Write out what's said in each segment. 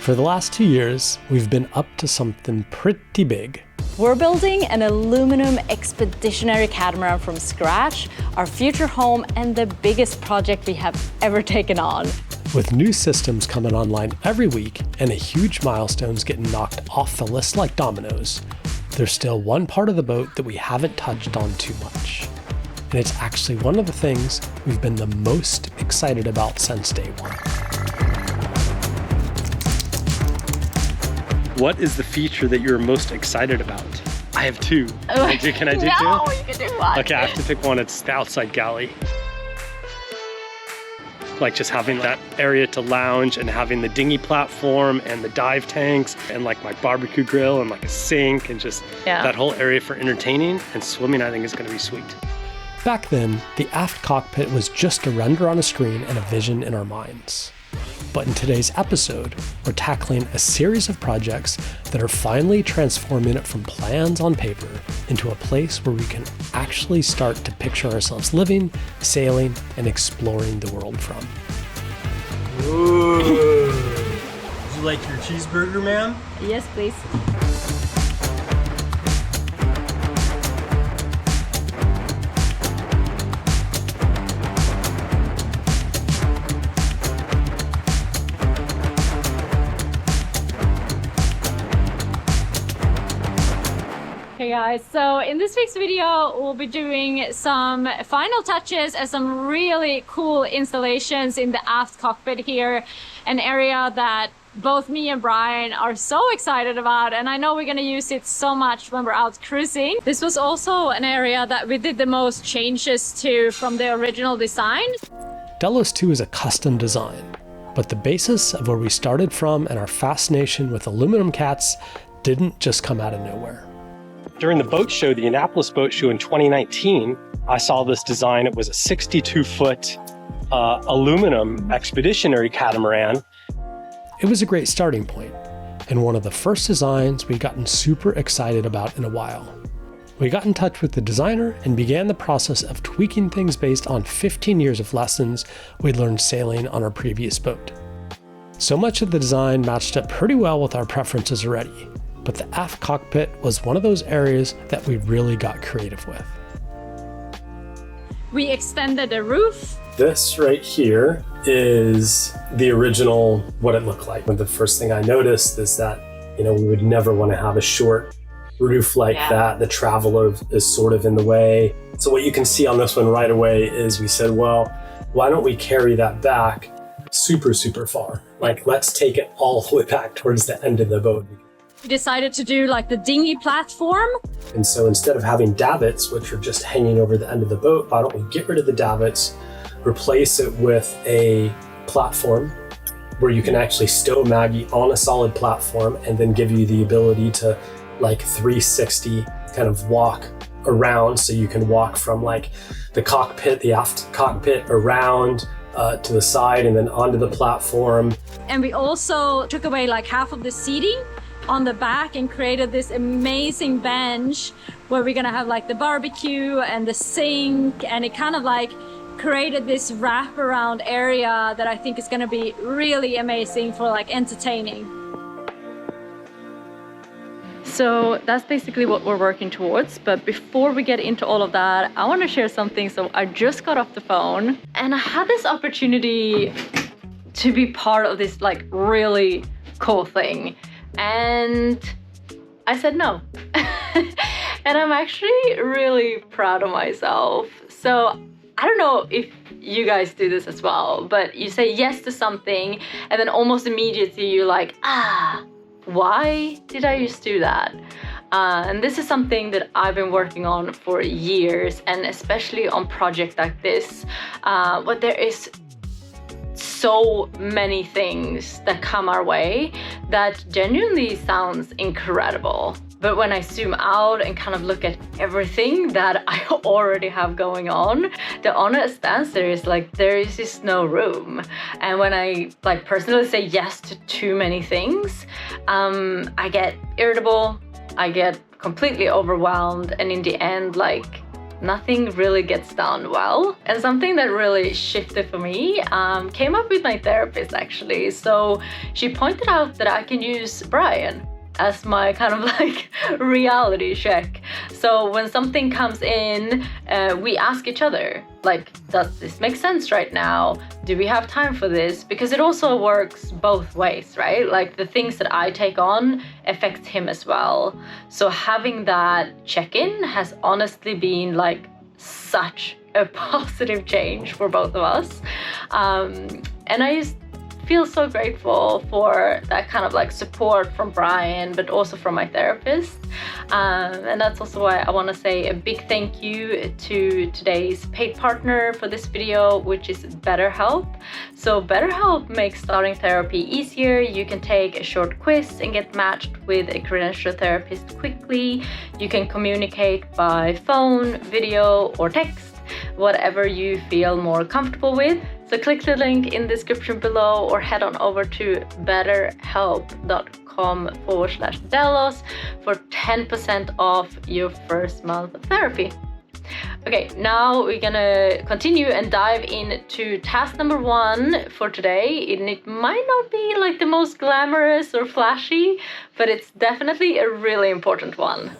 For the last 2 years, we've been up to something pretty big. We're building an aluminum expeditionary catamaran from scratch, our future home and the biggest project we have ever taken on. With new systems coming online every week and huge milestones getting knocked off the list like dominoes, there's still one part of the boat that we haven't touched on too much. And it's actually one of the things we've been the most excited about since day one. What is the feature that you're most excited about? I have two. Can I do two? No, you can do one. Okay, I have to pick one. It's the outside galley. Like just having that area to lounge and having the dinghy platform and the dive tanks and like my barbecue grill and like a sink and just that whole area for entertaining and swimming, I think is gonna be sweet. Back then, the aft cockpit was just a render on a screen and a vision in our minds. But in today's episode, we're tackling a series of projects that are finally transforming it from plans on paper into a place where we can actually start to picture ourselves living, sailing, and exploring the world from. Ooh. Would you like your cheeseburger, ma'am? Yes, please. Hey guys, so in this week's video, we'll be doing some final touches and some really cool installations in the aft cockpit here, an area that both me and Brian are so excited about, and I know we're gonna use it so much when we're out cruising. This was also an area that we did the most changes to from the original design. Delos 2 is a custom design, but the basis of where we started from and our fascination with aluminum cats didn't just come out of nowhere. During the boat show, the Annapolis Boat Show in 2019, I saw this design. It was a 62-foot aluminum expeditionary catamaran. It was a great starting point, and one of the first designs we'd gotten super excited about in a while. We got in touch with the designer and began the process of tweaking things based on 15 years of lessons we'd learned sailing on our previous boat. So much of the design matched up pretty well with our preferences already, but the aft cockpit was one of those areas that we really got creative with. We extended the roof. This right here is the original, what it looked like. The first thing I noticed is that, we would never want to have a short roof like that. The traveler is sort of in the way. So what you can see on this one right away is we said, well, why don't we carry that back super, super far? Like, let's take it all the way back towards the end of the boat. We decided to do like the dinghy platform. And so instead of having davits, which are just hanging over the end of the boat, why don't we get rid of the davits, replace it with a platform where you can actually stow Maggie on a solid platform and then give you the ability to like 360 kind of walk around. So you can walk from like the cockpit, the aft cockpit around to the side and then onto the platform. And we also took away like half of the seating on the back and created this amazing bench where we're gonna have like the barbecue and the sink, and it kind of like created this wraparound area that I think is gonna be really amazing for like entertaining. So that's basically what we're working towards. But before we get into all of that, I want to share something. So I just got off the phone and I had this opportunity to be part of this like really cool thing. And I said no. And I'm actually really proud of myself. So I don't know if you guys do this as well, but you say yes to something and then almost immediately you're like, why did I just do that? And this is something that I've been working on for years, and especially on projects like this, but there is so many things that come our way that genuinely sounds incredible. But when I zoom out and kind of look at everything that I already have going on, the honest answer is like, there is just no room. And when I like personally say yes to too many things, I get irritable, I get completely overwhelmed, and in the end, like, nothing really gets done well. And something that really shifted for me came up with my therapist actually. So she pointed out that I can use Brian as my kind of like reality check. So when something comes in, we ask each other, like, does this make sense right now? Do we have time for this? Because it also works both ways, right? Like the things that I take on affect him as well. So having that check-in has honestly been like such a positive change for both of us. And I just feel so grateful for that kind of like support from Brian, but also from my therapist. And that's also why I want to say a big thank you to today's paid partner for this video, which is BetterHelp. So BetterHelp makes starting therapy easier. You can take a short quiz and get matched with a credentialed therapist quickly. You can communicate by phone, video, or text, whatever you feel more comfortable with. So click the link in the description below or head on over to betterhelp.com/Delos for 10% off your first month of therapy. Okay, now we're gonna continue and dive into task number 1 for today. And it might not be like the most glamorous or flashy, but it's definitely a really important one.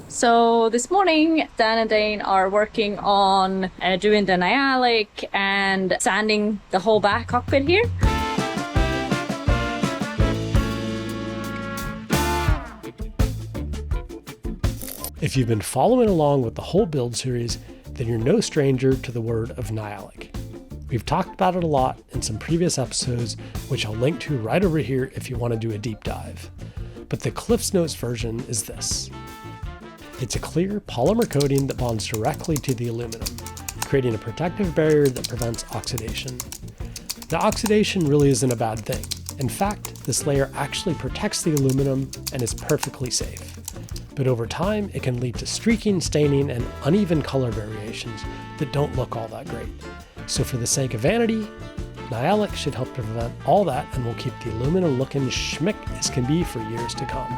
So this morning, Dan and Dane are working on doing the Nyalic and sanding the whole back cockpit here. If you've been following along with the whole build series, then you're no stranger to the word of Nyalic. We've talked about it a lot in some previous episodes, which I'll link to right over here if you want to do a deep dive. But the Cliff's Notes version is this. It's a clear polymer coating that bonds directly to the aluminum, creating a protective barrier that prevents oxidation. Now, oxidation really isn't a bad thing. In fact, this layer actually protects the aluminum and is perfectly safe. But over time, it can lead to streaking, staining, and uneven color variations that don't look all that great. So for the sake of vanity, Nyalic should help to prevent all that and will keep the aluminum looking schmick as can be for years to come.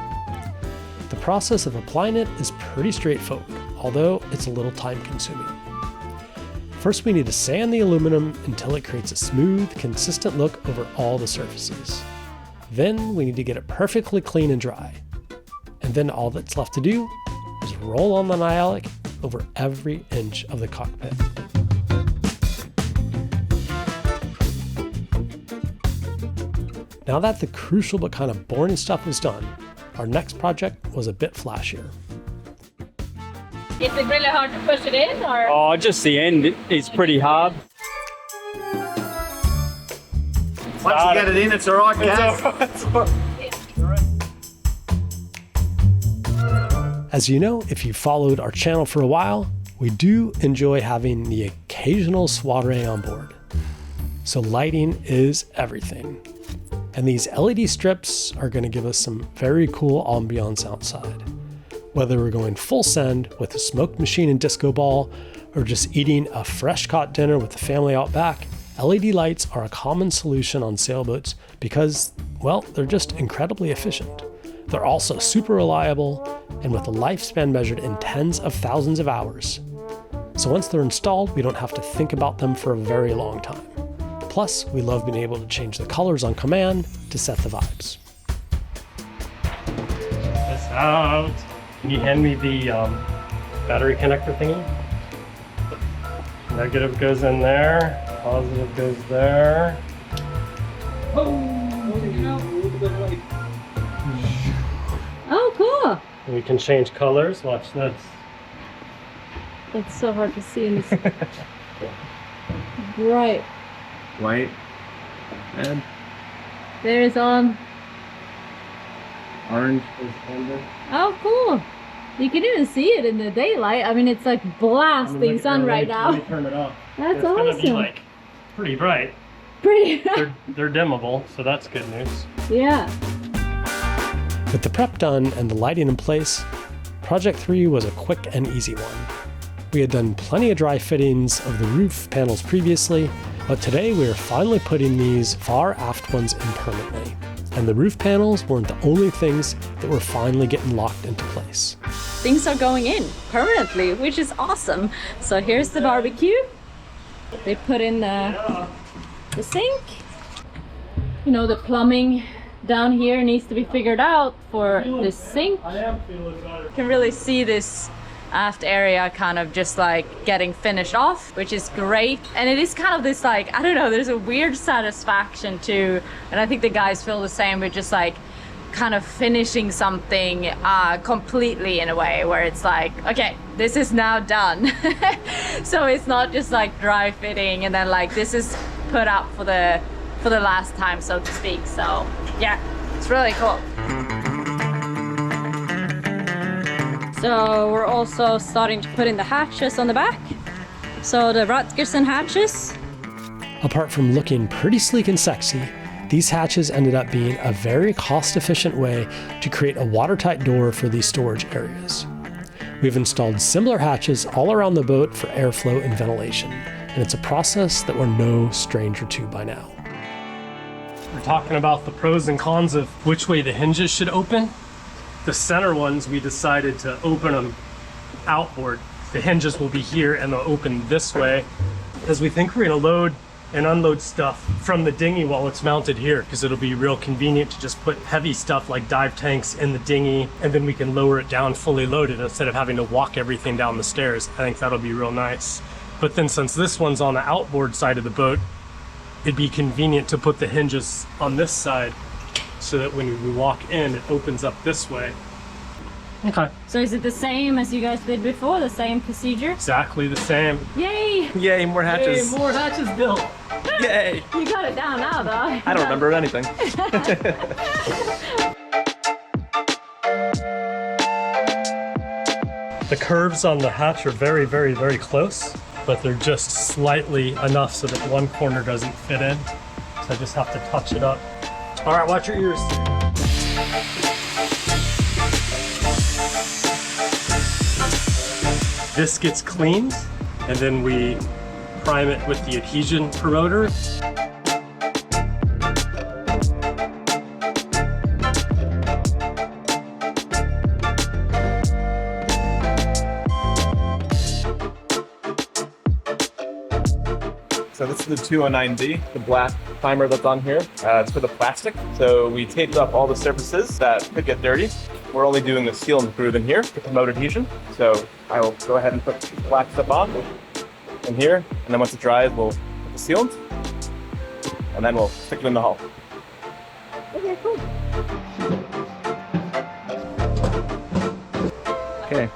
The process of applying it is pretty straightforward, although it's a little time consuming. First, we need to sand the aluminum until it creates a smooth, consistent look over all the surfaces. Then we need to get it perfectly clean and dry. And then all that's left to do is roll on the Nyalic over every inch of the cockpit. Now that the crucial but kind of boring stuff was done, our next project was a bit flashier. Is it really hard to push it in, or? Oh, just the end is pretty hard. Once you get it in, it's alright, guys. As you know, if you've followed our channel for a while, we do enjoy having the occasional soiree on board. So lighting is everything. And these LED strips are going to give us some very cool ambiance outside. Whether we're going full send with a smoke machine and disco ball, or just eating a fresh caught dinner with the family out back, LED lights are a common solution on sailboats because, well, they're just incredibly efficient. They're also super reliable and with a lifespan measured in tens of thousands of hours. So once they're installed, we don't have to think about them for a very long time. Plus, we love being able to change the colors on command to set the vibes. This out. Can you hand me the battery connector thingy? Negative goes in there, positive goes there. Oh, cool. And we can change colors. Watch this. It's so hard to see in this. Bright. White. Red. There is on. Orange. Oh, cool. You can even see it in the daylight. I mean, it's like blasting sun right now. Let me turn it off. That's it's awesome. It's gonna be like pretty bright. Pretty. They're dimmable, so that's good news. Yeah. With the prep done and the lighting in place, Project 3 was a quick and easy one. We had done plenty of dry fittings of the roof panels previously, but today we are finally putting these far aft ones in permanently. And the roof panels weren't the only things that were finally getting locked into place. things are going in permanently, which is awesome. So here's the barbecue. They put in the sink. You know, the plumbing down here needs to be figured out for this sink. You can really see this aft area kind of just like getting finished off, which is great. And it is kind of this like, I don't know, there's a weird satisfaction too, and I think the guys feel the same, with just like kind of finishing something completely, in a way where it's like, okay, this is now done. So it's not just like dry fitting and then like this is put up for the last time, so to speak. So yeah, it's really cool. So we're also starting to put in the hatches on the back. So the Rutgerson hatches. Apart from looking pretty sleek and sexy, these hatches ended up being a very cost-efficient way to create a watertight door for these storage areas. We've installed similar hatches all around the boat for airflow and ventilation, and it's a process that we're no stranger to by now. We're talking about the pros and cons of which way the hinges should open. The center ones, we decided to open them outboard. The hinges will be here and they'll open this way, because we think we're gonna load and unload stuff from the dinghy while it's mounted here, because it'll be real convenient to just put heavy stuff like dive tanks in the dinghy, and then we can lower it down fully loaded instead of having to walk everything down the stairs. I think that'll be real nice. But then since this one's on the outboard side of the boat, it'd be convenient to put the hinges on this side so that when we walk in, it opens up this way. Okay. So is it the same as you guys did before, the same procedure? Exactly the same. Yay! Yay, more hatches. Hey, more hatches built. Yay. You got it down now though. I don't remember anything. The curves on the hatch are very, very, very close, but they're just slightly enough so that one corner doesn't fit in. So I just have to touch it up. All right, watch your ears. This gets cleaned, and then we prime it with the adhesion promoter. So this is the 209D, the black primer that's on here. It's for the plastic. So we taped up all the surfaces that could get dirty. We're only doing the seal and groove in here to promote adhesion. So I will go ahead and put the black stuff on in here. And then once it dries, we'll put the sealant. And then we'll stick it in the hull. Okay, cool. Okay.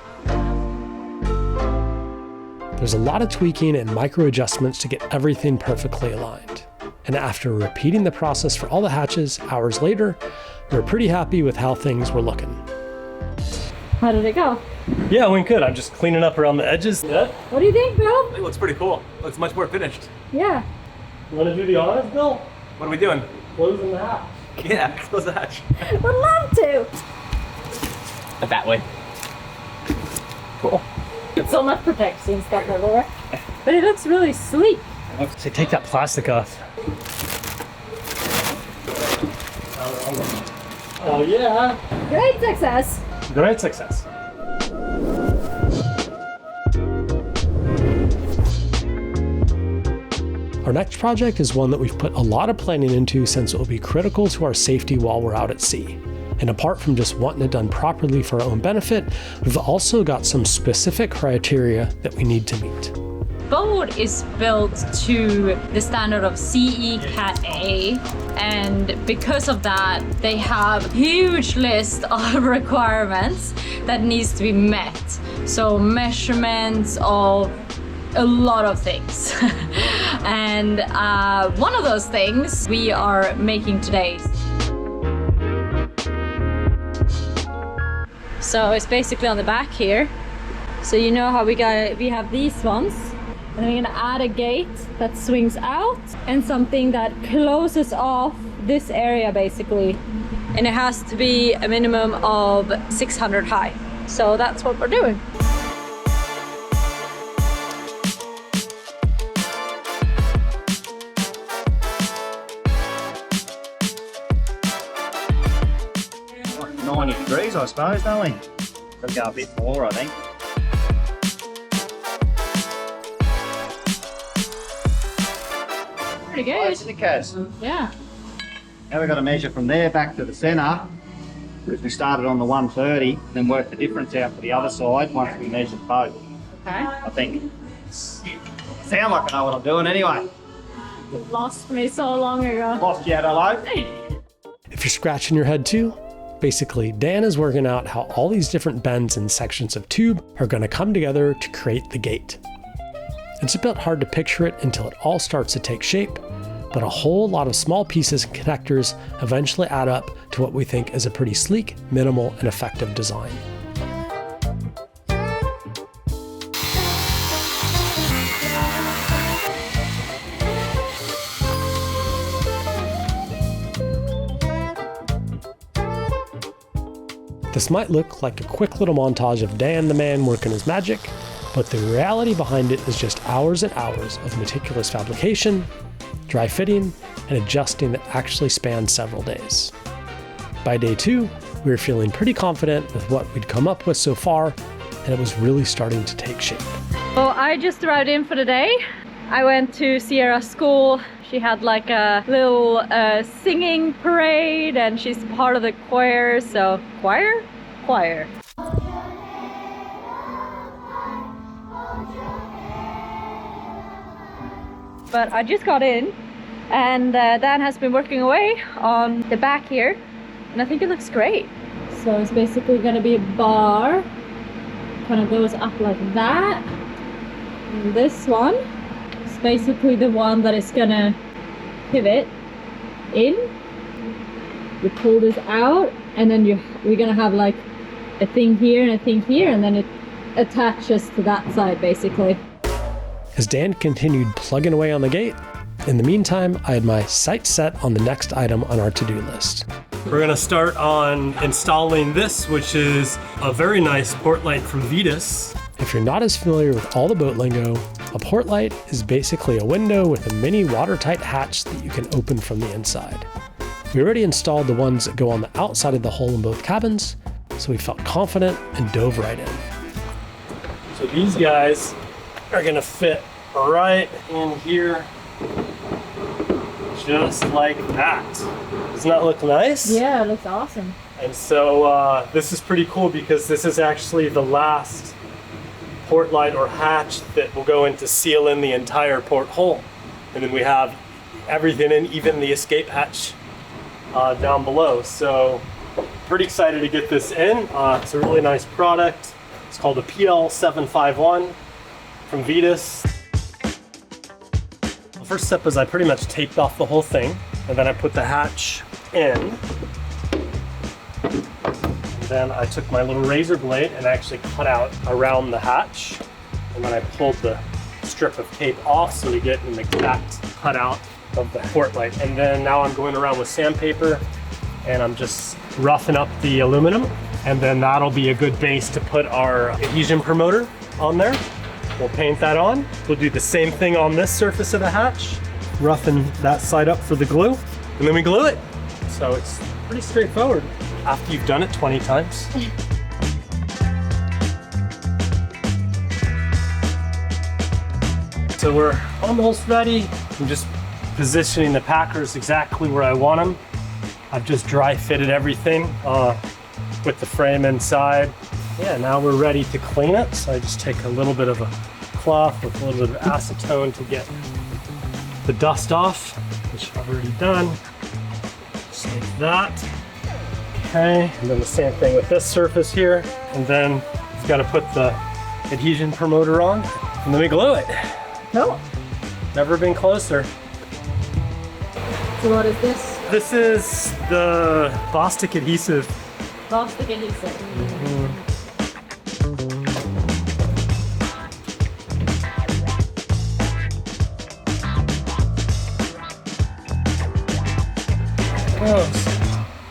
There's a lot of tweaking and micro adjustments to get everything perfectly aligned. And after repeating the process for all the hatches hours later, we were pretty happy with how things were looking. How did it go? Yeah, it went good. I'm just cleaning up around the edges. Yeah. What do you think, Bill? It looks pretty cool. Looks much more finished. Yeah. You want to do the honors, Bill? What are we doing? Closing the hatch. Yeah, close the hatch. Would love to. That way. Cool. So much protection stuff everywhere. But it looks really sleek. So take that plastic off. Oh yeah. Great success. Great success. Our next project is one that we've put a lot of planning into since it will be critical to our safety while we're out at sea. And apart from just wanting it done properly for our own benefit, we've also got some specific criteria that we need to meet. Boat is built to the standard of CE Cat A, and because of that, they have a huge list of requirements that needs to be met. So measurements of a lot of things. And one of those things we are making today. So it's basically on the back here. So you know how we have these ones. And we're gonna add a gate that swings out and something that closes off this area basically. And it has to be a minimum of 600 high. So that's what we're doing. No one agrees, I suppose, don't we? Let's go a bit more, I think. Pretty good. Syndicates. Yeah. Now we've got to measure from there back to the centre, because we started on the 130, then work the difference out for the other side once we measured both. Okay. I think. Sound like I know what I'm doing anyway. You lost me so long ago. Lost you, hello. If you're scratching your head too, basically Dan is working out how all these different bends and sections of tube are going to come together to create the gate. It's a bit hard to picture it until it all starts to take shape, but a whole lot of small pieces and connectors eventually add up to what we think is a pretty sleek, minimal, and effective design. This might look like a quick little montage of Dan the man working his magic, but the reality behind it is just hours and hours of meticulous fabrication, dry fitting, and adjusting that actually spans several days. By day 2, we were feeling pretty confident with what we'd come up with so far, and it was really starting to take shape. Well, I just arrived in for the day. I went to Sierra's school. She had like a little singing parade, and she's part of the choir, so choir? But I just got in, and Dan has been working away on the back here, and I think it looks great. So it's basically gonna be a bar, kind of goes up like that. And this one is basically the one that is gonna pivot in. You pull this out, and then we're gonna have like a thing here and a thing here, and then it attaches to that side basically. As Dan continued plugging away on the gate, in the meantime, I had my sights set on the next item on our to-do list. We're gonna start on installing this, which is a very nice port light from Vetus. If you're not as familiar with all the boat lingo, a port light is basically a window with a mini watertight hatch that you can open from the inside. We already installed the ones that go on the outside of the hull in both cabins, so we felt confident and dove right in. So these guys are gonna fit right in here, just like that. Doesn't that look nice? Yeah, it looks awesome. And so this is pretty cool because this is actually the last port light or hatch that will go in to seal in the entire port hole. And then we have everything in, even the escape hatch down below. So pretty excited to get this in. It's a really nice product. It's called a PL751 from Vetus. The first step is I pretty much taped off the whole thing, and then I put the hatch in. Then I took my little razor blade and actually cut out around the hatch, and then I pulled the strip of tape off so we get an exact cutout of the port light. And then now I'm going around with sandpaper and I'm just roughing up the aluminum, and then that'll be a good base to put our adhesion promoter on there. We'll paint that on. We'll do the same thing on this surface of the hatch, roughen that side up for the glue, and then we glue it. So it's pretty straightforward after you've done it 20 times. So we're almost ready. I'm just positioning the packers exactly where I want them. I've just dry fitted everything with the frame inside. Yeah, now we're ready to clean it. So I just take a little bit of a cloth with a little bit of acetone to get the dust off, which I've already done. Just like that. Okay, and then the same thing with this surface here. And then you've got to put the adhesion promoter on, and then we glue it. Cool. Never been closer. So what is this? This is the Bostik adhesive. Bostik adhesive.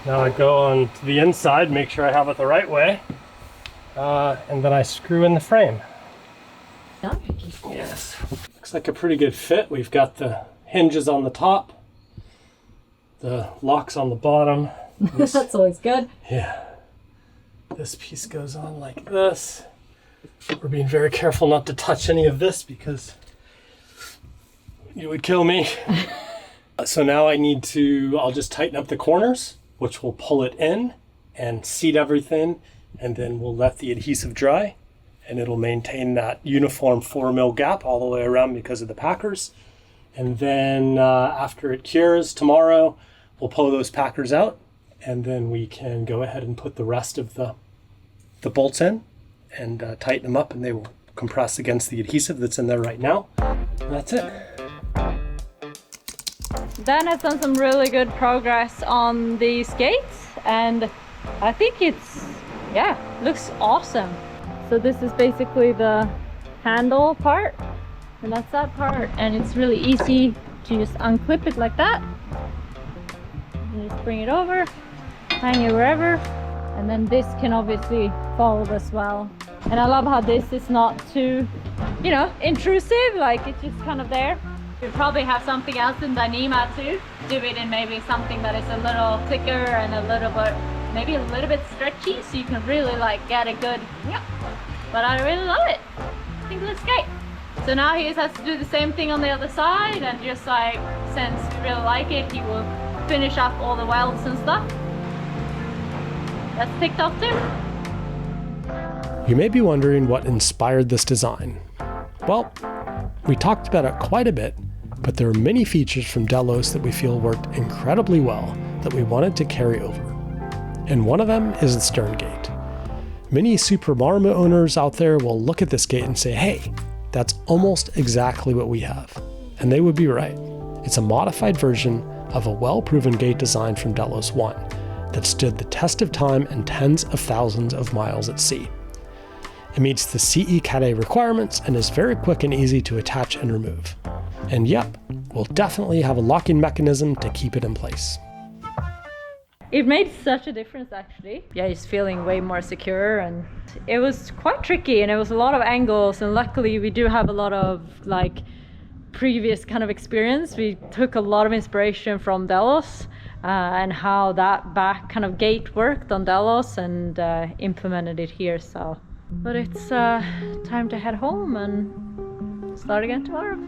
Now I go on to the inside, make sure I have it the right way, and then I screw in the frame. Yes, looks like a pretty good fit. We've got the hinges on the top, the locks on the bottom. That's always good. Yeah. This piece goes on like this. We're being very careful not to touch any of this because you would kill me. So now I'll just tighten up the corners, which will pull it in and seat everything, and then we'll let the adhesive dry, and it'll maintain that uniform 4 mil gap all the way around because of the packers. And then after it cures tomorrow, we'll pull those packers out, and then we can go ahead and put the rest of the bolts in and tighten them up, and they will compress against the adhesive that's in there right now. And that's it. Dan has done some really good progress on these gates, and I think looks awesome. So this is basically the handle part, and that's that part, and it's really easy to just unclip it like that. You just bring it over, hang it wherever, and then this can obviously fold as well. And I love how this is not too, intrusive, like it's just kind of there. We probably have something else in Dyneema too. Do it in maybe something that is a little thicker and maybe a little bit stretchy, so you can really like get a good, but I really love it. I think it looks great. So now he just has to do the same thing on the other side, and just like, since we really like it, he will finish up all the welds and stuff. That's ticked off too. You may be wondering what inspired this design. Well, we talked about it quite a bit, but there are many features from Delos that we feel worked incredibly well that we wanted to carry over. And one of them is the stern gate. Many Super Marma owners out there will look at this gate and say, hey, that's almost exactly what we have. And they would be right. It's a modified version of a well-proven gate design from Delos 1 that stood the test of time and tens of thousands of miles at sea. It meets the CE Cat A requirements and is very quick and easy to attach and remove. And yep, we'll definitely have a locking mechanism to keep it in place. It made such a difference actually. Yeah, he's feeling way more secure, and it was quite tricky, and it was a lot of angles, and luckily we do have a lot of like previous kind of experience. We took a lot of inspiration from Delos and how that back kind of gate worked on Delos, and implemented it here. So, but it's time to head home and start again tomorrow.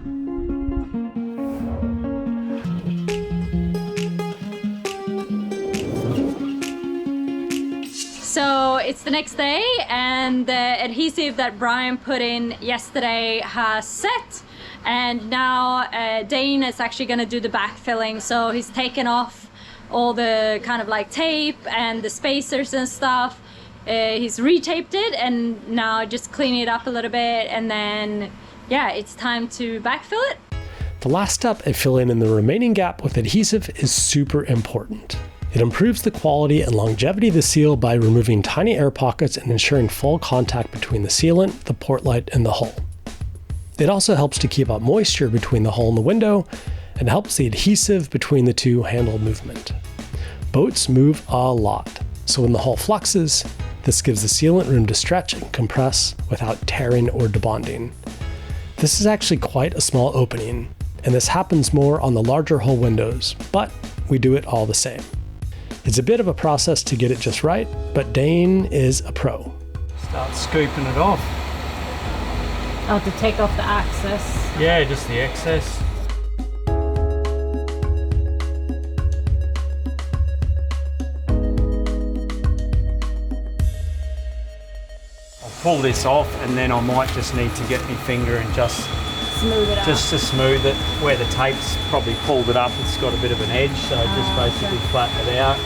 So it's the next day, and the adhesive that Brian put in yesterday has set, and now Dane is actually going to do the backfilling. So he's taken off all the kind of like tape and the spacers and stuff. He's retaped it, and now just clean it up a little bit, and then it's time to backfill it. The last step at filling in the remaining gap with adhesive is super important. It improves the quality and longevity of the seal by removing tiny air pockets and ensuring full contact between the sealant, the port light, and the hull. It also helps to keep out moisture between the hull and the window, and helps the adhesive between the two handle movement. Boats move a lot, so when the hull fluxes, this gives the sealant room to stretch and compress without tearing or debonding. This is actually quite a small opening, and this happens more on the larger hull windows, but we do it all the same. It's a bit of a process to get it just right, but Dane is a pro. Start scooping it off. Oh, to take off the excess. Yeah, just the excess. I'll pull this off, and then I might just need to get my finger and just Smooth it out. just to smooth it. Where the tape's probably pulled it up, it's got a bit of an edge, so just basically flatten it out.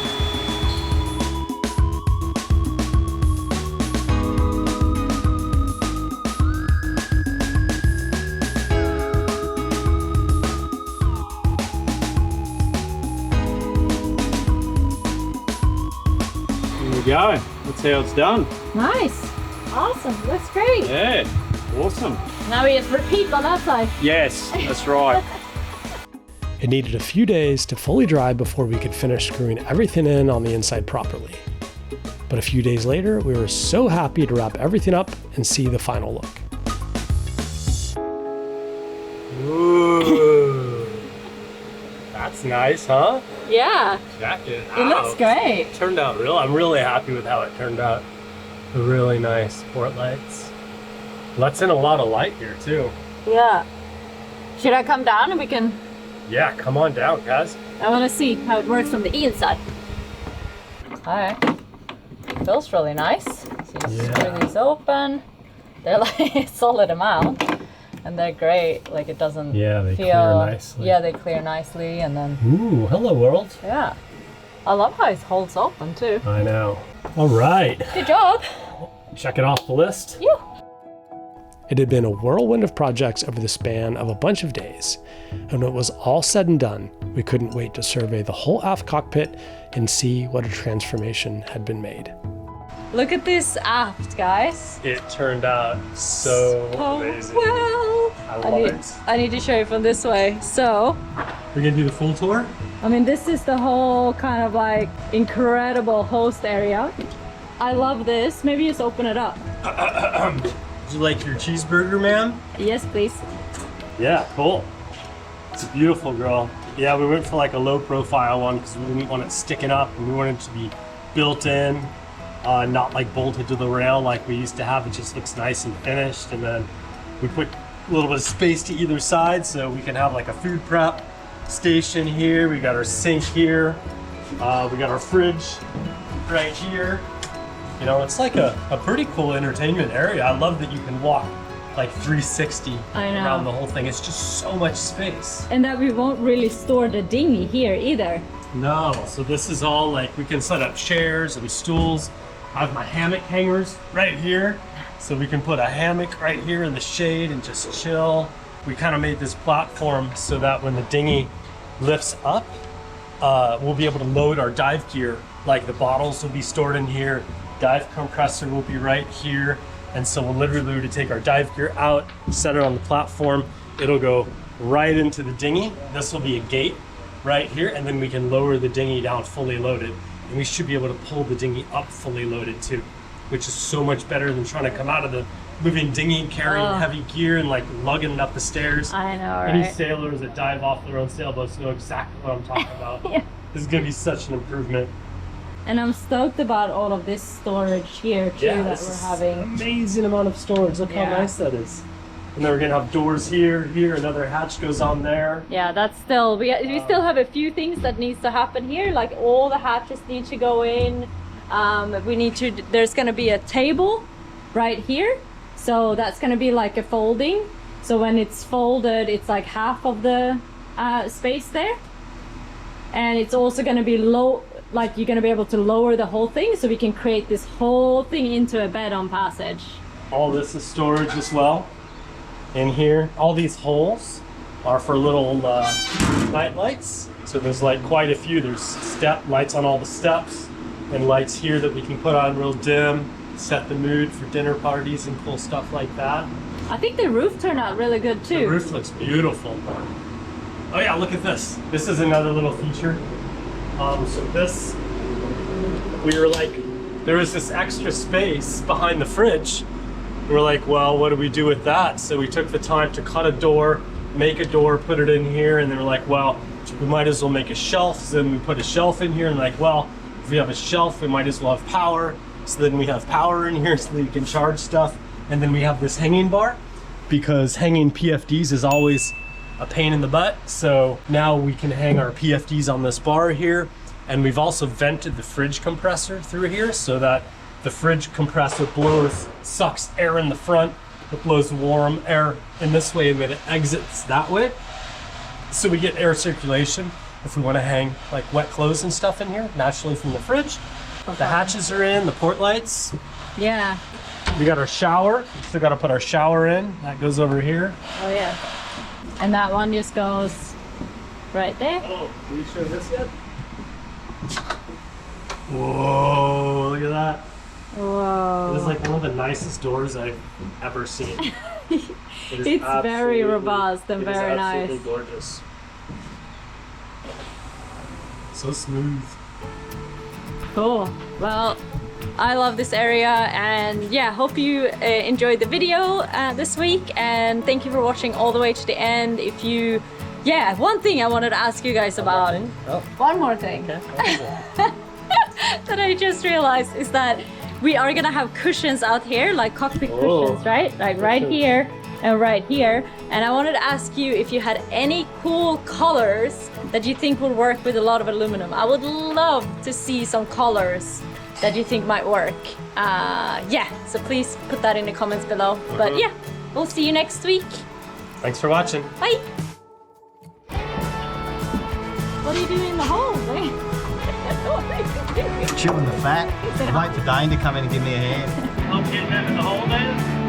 There we go. That's how it's done. Nice. Awesome. Looks great. Yeah, awesome. Now we just repeat on that side. Yes, that's right. It needed a few days to fully dry before we could finish screwing everything in on the inside properly. But a few days later, we were so happy to wrap everything up and see the final look. Ooh. That's nice, huh? Yeah. Jacket. It looks great. Turned out I'm really happy with how it turned out. Really nice port lights. Lets in a lot of light here too. Yeah. Should I come down and we can... Yeah, come on down, guys. I want to see how it works from the inside. Alright. Feels really nice. So you screw these open. They're like a solid amount. And they're great. Like it doesn't they feel... clear nicely. Yeah, they clear nicely and then... Ooh, hello world. Yeah. I love how it holds open too. I know. All right. Good job. Check it off the list. Yeah. It had been a whirlwind of projects over the span of a bunch of days, and when it was all said and done, we couldn't wait to survey the whole aft cockpit and see what a transformation had been made. Look at this aft, guys. It turned out so amazing. Well. I love it. I need to show you from this way. So, We're gonna do the full tour? I mean, this is the whole kind of like incredible host area. I love this. Maybe just open it up. Would you like your cheeseburger, ma'am? Yes, please. Yeah, cool. It's a beautiful girl. Yeah, we went for like a low profile one because we didn't want it sticking up and we wanted it to be built in, not like bolted to the rail like we used to have. It just looks nice and finished. And then we put a little bit of space to either side so we can have like a food prep station here. We got our sink here. We got our fridge right here. You know, it's like a pretty cool entertainment area. I love that you can walk like 360 around the whole thing. It's just so much space. And that we won't really store the dinghy here either. No, so this is all like, we can set up chairs and stools. I have my hammock hangers right here. So we can put a hammock right here in the shade and just chill. We kind of made this platform so that when the dinghy lifts up, we'll be able to load our dive gear. Like the bottles will be stored in here. Dive compressor will be right here. And so we'll literally be able to take our dive gear out, set it on the platform. It'll go right into the dinghy. This will be a gate right here. And then we can lower the dinghy down fully loaded. And we should be able to pull the dinghy up fully loaded too, which is so much better than trying to come out of the moving dinghy, carrying heavy gear and like lugging it up the stairs. I know, right? Any sailors that dive off their own sailboats know exactly what I'm talking about. Yeah. This is gonna be such an improvement. And I'm stoked about all of this storage here too that we're having. Amazing amount of storage. Look how nice that is. And then we're gonna have doors here, another hatch goes on there. Yeah, that's still, we still have a few things that needs to happen here. Like all the hatches need to go in. There's gonna be a table right here. So that's gonna be like a folding. So when it's folded, it's like half of the space there. And it's also gonna be low, like you're gonna be able to lower the whole thing so we can create this whole thing into a bed-on passage. All this is storage as well. In here, all these holes are for little night lights. So there's like quite a few. There's step lights on all the steps and lights here that we can put on real dim, set the mood for dinner parties and cool stuff like that. I think the roof turned out really good too. The roof looks beautiful. Oh yeah, look at this. This is another little feature. So this, we were like, there was this extra space behind the fridge. We're like, well, what do we do with that? So we took the time to cut a door, make a door, put it in here, and then we're like, well, we might as well make a shelf. So then we put a shelf in here and like, well, if we have a shelf, we might as well have power. So then we have power in here so that we can charge stuff. And then we have this hanging bar because hanging PFDs is always a pain in the butt. So now we can hang our PFDs on this bar here. And we've also vented the fridge compressor through here so that the fridge compressor sucks air in the front. It blows warm air in this way and then it exits that way. So we get air circulation if we want to hang like wet clothes and stuff in here naturally from the fridge. Okay. The hatches are in, the port lights. Yeah. We got our shower. Still got to put our shower in. That goes over here. Oh yeah. And that one just goes right there. Oh, can you show this yet? Whoa, look at that. Whoa. It's like one of the nicest doors I've ever seen. It's very robust and very nice. Absolutely gorgeous. So smooth. Cool. Well, I love this area, and yeah, hope you enjoyed the video this week, and thank you for watching all the way to the end. If you, one thing I wanted to ask you guys about. One more thing. Okay. That I just realized is that We are gonna have cushions out here, like cockpit Oh. cushions, right? Like right here and right here. And I wanted to ask you if you had any cool colors that you think would work with a lot of aluminum. I would love to see some colors that you think might work. Yeah, so please put that in the comments below. But yeah, we'll see you next week. Thanks for watching. Bye. What are you doing in the hole, right? What are you doing? Chewing the fat. Wait for Dane to come in and give me a hand. I'm getting into the hole, man.